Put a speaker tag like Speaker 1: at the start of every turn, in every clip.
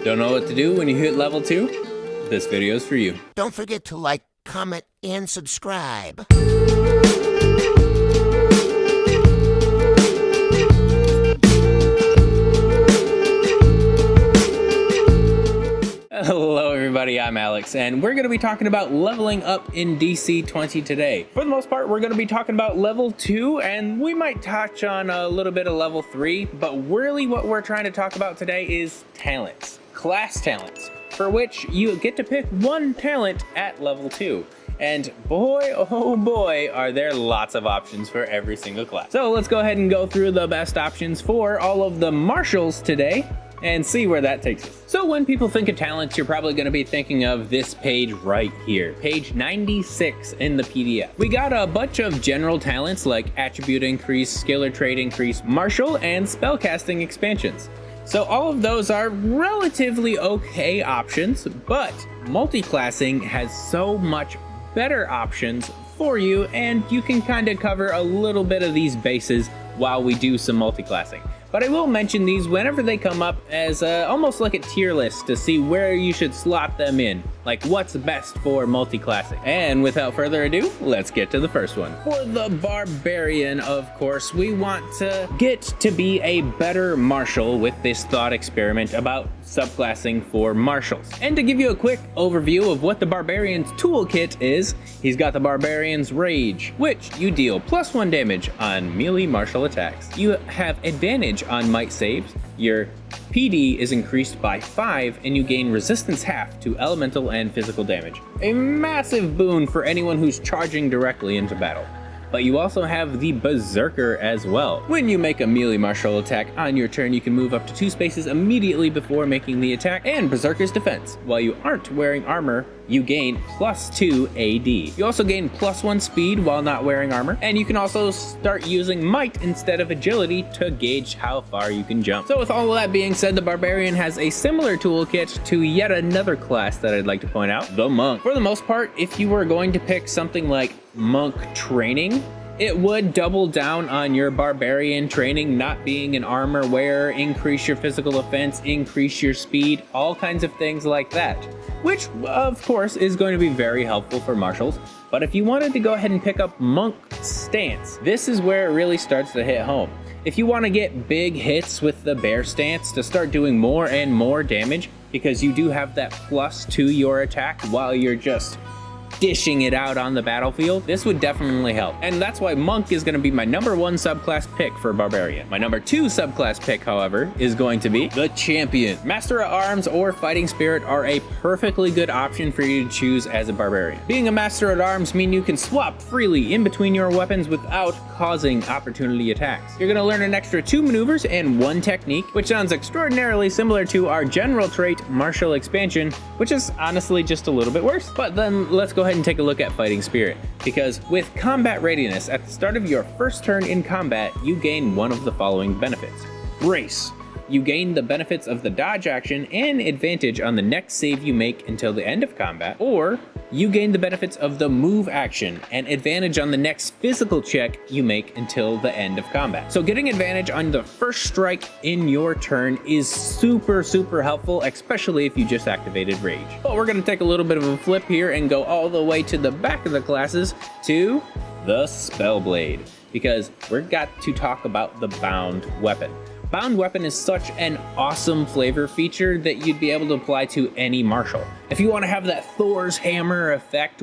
Speaker 1: Don't know what to do when you hit level 2? This video is for you.
Speaker 2: Don't forget to like, comment, and subscribe.
Speaker 1: Hello everybody, I'm Alex, and we're going to be talking about leveling up in DC20 today. For the most part, we're going to be talking about level 2, and we might touch on a little bit of level 3, but really what we're trying to talk about today is talents, class talents, for which you get to pick one talent at level 2. And boy, oh boy, are there lots of options for every single class. So let's go ahead and go through the best options for all of the marshals today and see where that takes us. So when people think of talents, you're probably gonna be thinking of this page right here, page 96 in the PDF. We got a bunch of general talents like attribute increase, skill or trait increase, martial, and spellcasting expansions. So all of those are relatively okay options, but multi-classing has so much better options for you, and you can kind of cover a little bit of these bases while we do some multi-classing. But I will mention these whenever they come up as almost like a tier list to see where you should slot them in, like what's best for multi-classing. And without further ado, let's get to the first one. For the Barbarian, of course, we want to get to be a better martial with this thought experiment about subclassing for martials. And to give you a quick overview of what the Barbarian's toolkit is, he's got the Barbarian's Rage, which you deal +1 damage on melee martial attacks. You have advantage on might saves, your PD is increased by 5, and you gain resistance half to elemental and physical damage. A massive boon for anyone who's charging directly into battle. But you also have the Berserker as well. When you make a melee martial attack on your turn, you can move up to 2 spaces immediately before making the attack, and Berserker's defense. While you aren't wearing armor, you gain +2 AD. You also gain +1 speed while not wearing armor, and you can also start using might instead of agility to gauge how far you can jump. So with all of that being said, the Barbarian has a similar toolkit to yet another class that I'd like to point out, the Monk. For the most part, if you were going to pick something like Monk Training, it would double down on your Barbarian training, not being an armor wearer, increase your physical offense, increase your speed, all kinds of things like that. Which, of course, is going to be very helpful for martials. But if you wanted to go ahead and pick up Monk Stance, this is where it really starts to hit home. If you want to get big hits with the Bear Stance to start doing more and more damage, because you do have that +2 your attack while you're just dishing it out on the battlefield, this would definitely help. And that's why Monk is going to be my #1 subclass pick for Barbarian. My #2 subclass pick, however, is going to be the Champion. Master at Arms or Fighting Spirit are a perfectly good option for you to choose as a Barbarian. Being a Master at Arms means you can swap freely in between your weapons without causing opportunity attacks. You're going to learn an extra 2 maneuvers and 1 technique, which sounds extraordinarily similar to our general trait, Martial Expansion, which is honestly just a little bit worse. But then let's go ahead and take a look at Fighting Spirit, because with combat readiness, at the start of your first turn in combat, you gain one of the following benefits. Brace. You gain the benefits of the dodge action and advantage on the next save you make until the end of combat, or you gain the benefits of the move action and advantage on the next physical check you make until the end of combat. So getting advantage on the first strike in your turn is super helpful, especially if you just activated Rage. But we're gonna take a little bit of a flip here and go all the way to the back of the classes to the Spellblade, because we've got to talk about the Bound Weapon. Bound Weapon is such an awesome flavor feature that you'd be able to apply to any martial. If you want to have that Thor's hammer effect,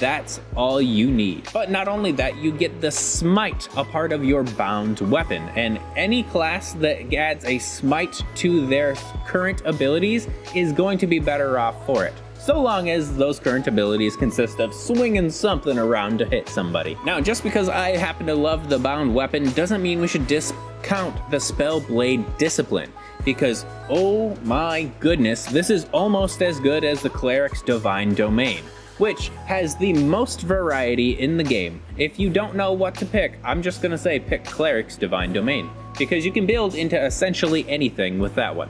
Speaker 1: that's all you need. But not only that, you get the Smite, a part of your Bound Weapon, and any class that adds a Smite to their current abilities is going to be better off for it, so long as those current abilities consist of swinging something around to hit somebody. Now, just because I happen to love the Bound Weapon doesn't mean we should discount the Spellblade Discipline, because oh my goodness, this is almost as good as the Cleric's Divine Domain, which has the most variety in the game. If you don't know what to pick, I'm just gonna say pick Cleric's Divine Domain, because you can build into essentially anything with that one.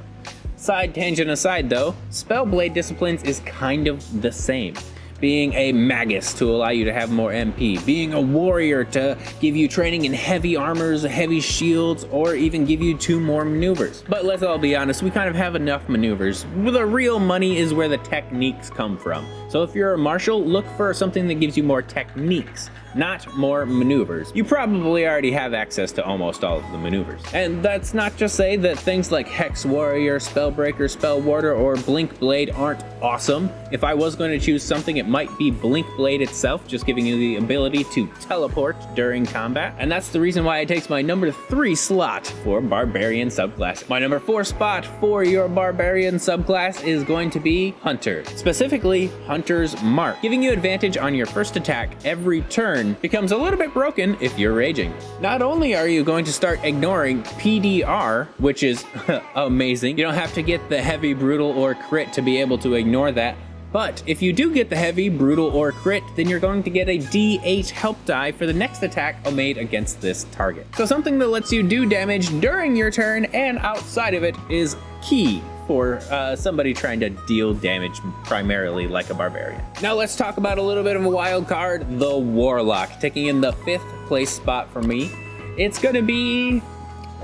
Speaker 1: Side tangent aside though, Spellblade Disciplines is kind of the same. being a magus to allow you to have more MP, being a warrior to give you training in heavy armors, heavy shields, or even give you 2 more maneuvers. But let's all be honest, we kind of have enough maneuvers. The real money is where the techniques come from. So if you're a martial, look for something that gives you more techniques, not more maneuvers. You probably already have access to almost all of the maneuvers. And that's not to say that things like Hex Warrior, Spellbreaker, Spell Warder, or Blink Blade aren't awesome. If I was going to choose something, it might be Blink Blade itself, just giving you the ability to teleport during combat. And that's the reason why it takes my number 3 slot for Barbarian subclass. My number 4 spot for your Barbarian subclass is going to be Hunter, specifically Hunter's Mark. Giving you advantage on your first attack every turn becomes a little bit broken if you're raging. Not only are you going to start ignoring PDR, which is amazing, you don't have to get the heavy, brutal, or crit to be able to ignore that, but if you do get the heavy, brutal, or crit, then you're going to get a D8 help die for the next attack made against this target. So something that lets you do damage during your turn and outside of it is key for somebody trying to deal damage primarily like a barbarian. Now let's talk about a little bit of a wild card, the Warlock, taking in the 5th place spot for me. It's gonna be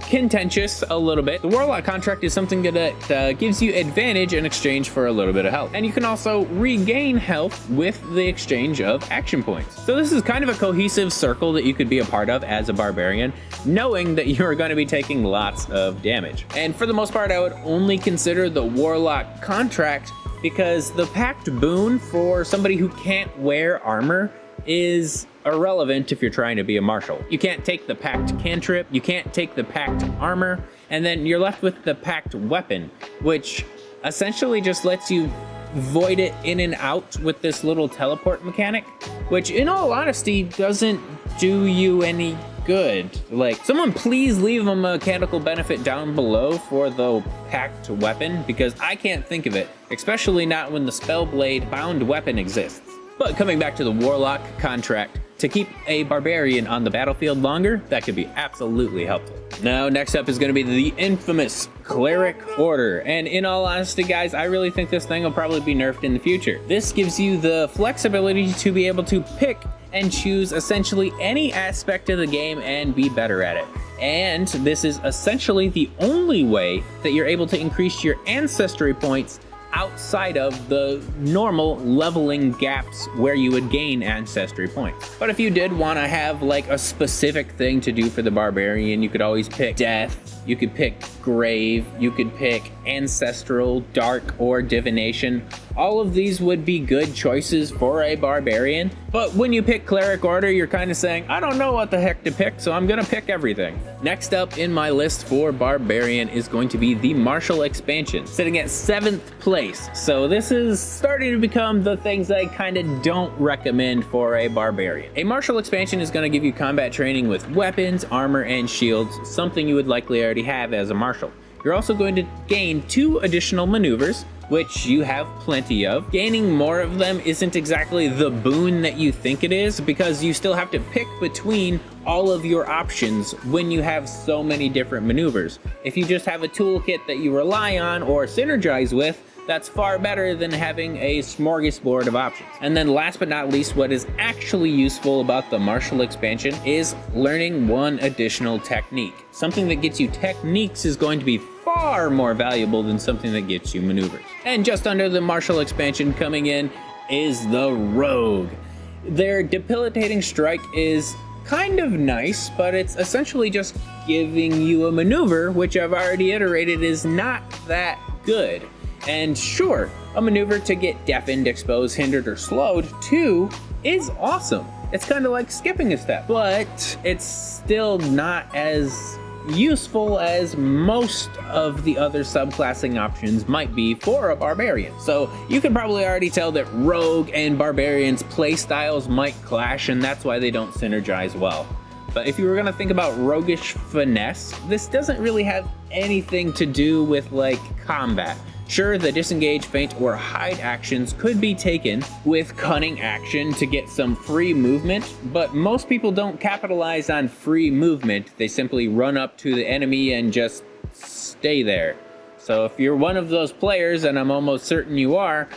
Speaker 1: contentious a little bit. The Warlock contract is something that gives you advantage in exchange for a little bit of health. And you can also regain health with the exchange of action points. So this is kind of a cohesive circle that you could be a part of as a barbarian, knowing that you're going to be taking lots of damage. And for the most part, I would only consider the Warlock contract because the packed boon for somebody who can't wear armor is irrelevant if you're trying to be a martial. You can't take the packed cantrip, you can't take the packed armor, and then you're left with the packed weapon, which essentially just lets you void it in and out with this little teleport mechanic, which in all honesty doesn't do you any good. Like, someone please leave a mechanical benefit down below for the packed weapon, because I can't think of it, especially not when the Spellblade bound weapon exists. But coming back to the Warlock contract, to keep a barbarian on the battlefield longer, that could be absolutely helpful. Now, next up is going to be the infamous Cleric Order. And in all honesty, guys, I really think this thing will probably be nerfed in the future. This gives you the flexibility to be able to pick and choose essentially any aspect of the game and be better at it. And this is essentially the only way that you're able to increase your ancestry points outside of the normal leveling gaps where you would gain ancestry points. But if you did want to have like a specific thing to do for the barbarian, you could always pick death, you could pick grave, you could pick ancestral, dark, or divination. All of these would be good choices for a barbarian. But when you pick Cleric Order, you're kind of saying, I don't know what the heck to pick, so I'm gonna pick everything. Next up in my list for Barbarian is going to be the Martial Expansion, sitting at 7th place. So this is starting to become the things I kind of don't recommend for a Barbarian. A Martial Expansion is going to give you combat training with weapons, armor, and shields, something you would likely already have as a Martial. You're also going to gain 2 additional maneuvers, which you have plenty of. Gaining more of them isn't exactly the boon that you think it is, because you still have to pick between all of your options when you have so many different maneuvers. If you just have a toolkit that you rely on or synergize with, that's far better than having a smorgasbord of options. And then last but not least, what is actually useful about the Martial Expansion is learning 1 additional technique. Something that gets you techniques is going to be far more valuable than something that gets you maneuvers. And just under the Martial Expansion coming in is the Rogue. Their debilitating strike is kind of nice, but it's essentially just giving you a maneuver, which I've already iterated is not that good. And sure, a maneuver to get deafened, exposed, hindered, or slowed too is awesome. It's kind of like skipping a step, but it's still not as useful as most of the other subclassing options might be for a barbarian. So you can probably already tell that Rogue and Barbarian's playstyles might clash, and that's why they don't synergize well. But if you were gonna think about roguish finesse, this doesn't really have anything to do with like combat. Sure, the disengage, feint, or hide actions could be taken with cunning action to get some free movement, but most people don't capitalize on free movement. They simply run up to the enemy and just stay there. So if you're one of those players, and I'm almost certain you are,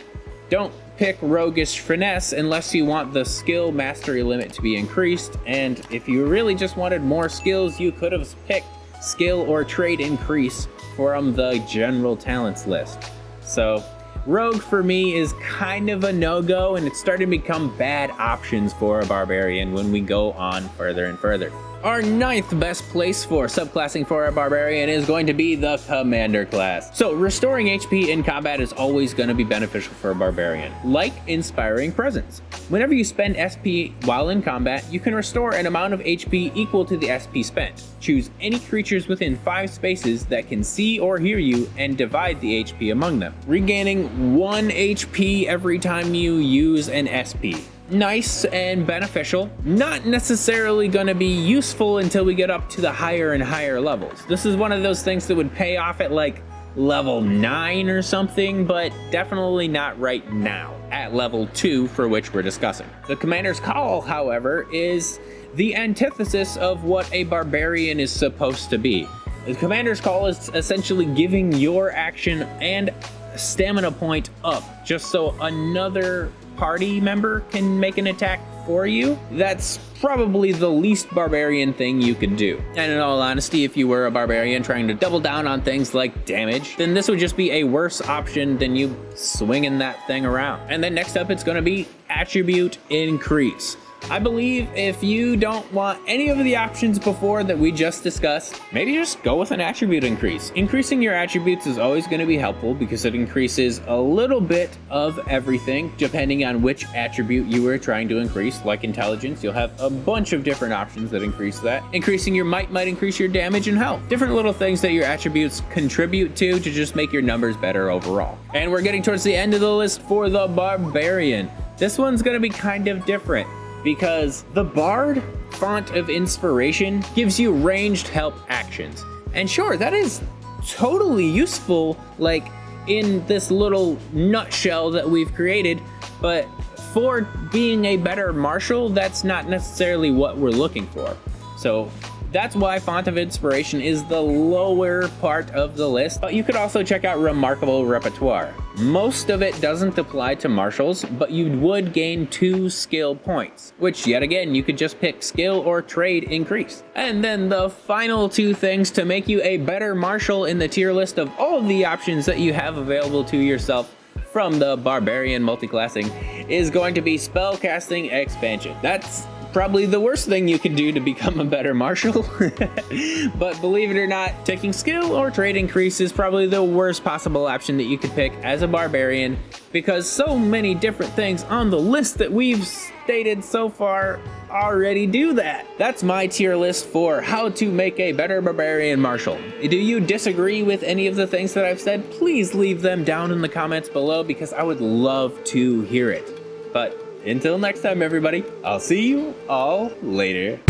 Speaker 1: don't pick Roguish Finesse unless you want the skill mastery limit to be increased, and if you really just wanted more skills, you could have picked skill or trade increase from the general talents list. So Rogue for me is kind of a no-go, and it's starting to become bad options for a Barbarian when we go on further and further. Our 9th best place for subclassing for a Barbarian is going to be the Commander class. So restoring HP in combat is always going to be beneficial for a Barbarian, like Inspiring Presence. Whenever you spend SP while in combat, you can restore an amount of HP equal to the SP spent. Choose any creatures within 5 spaces that can see or hear you and divide the HP among them, regaining 1 HP every time you use an SP. Nice and beneficial, not necessarily going to be useful until we get up to the higher and higher levels. This is one of those things that would pay off at like level 9 or something, but definitely not right now at level 2, for which we're discussing. The Commander's Call, however, is the antithesis of what a Barbarian is supposed to be. The Commander's Call is essentially giving your action and stamina point up just so another party member can make an attack for you. That's probably the least Barbarian thing you could do. And in all honesty, if you were a Barbarian trying to double down on things like damage, then this would just be a worse option than you swinging that thing around. And then next up, it's going to be Attribute Increase. I believe if you don't want any of the options before that we just discussed, maybe just go with an attribute increase. Increasing your attributes is always going to be helpful because it increases a little bit of everything depending on which attribute you were trying to increase. Like intelligence, you'll have a bunch of different options that increase that. Increasing your might increase your damage and health. Different little things that your attributes contribute to just make your numbers better overall. And we're getting towards the end of the list for the Barbarian. This one's going to be kind of different, because the Bard Font of Inspiration gives you ranged help actions. And sure, that is totally useful, like in this little nutshell that we've created, but for being a better martial, that's not necessarily what we're looking for. So that's why Font of Inspiration is the lower part of the list, but you could also check out Remarkable Repertoire. Most of it doesn't apply to martials, but you would gain 2 skill points, which yet again, you could just pick skill or trade increase. And then the final 2 things to make you a better martial in the tier list of all of the options that you have available to yourself from the Barbarian multiclassing is going to be Spellcasting Expansion. That's probably the worst thing you can do to become a better martial. But believe it or not, taking skill or trade increase is probably the worst possible option that you could pick as a Barbarian, because so many different things on the list that we've stated so far already do that. That's my tier list for how to make a better Barbarian martial. Do you disagree with any of the things that I've said? Please leave them down in the comments below, because I would love to hear it. But until next time, everybody, I'll see you all later.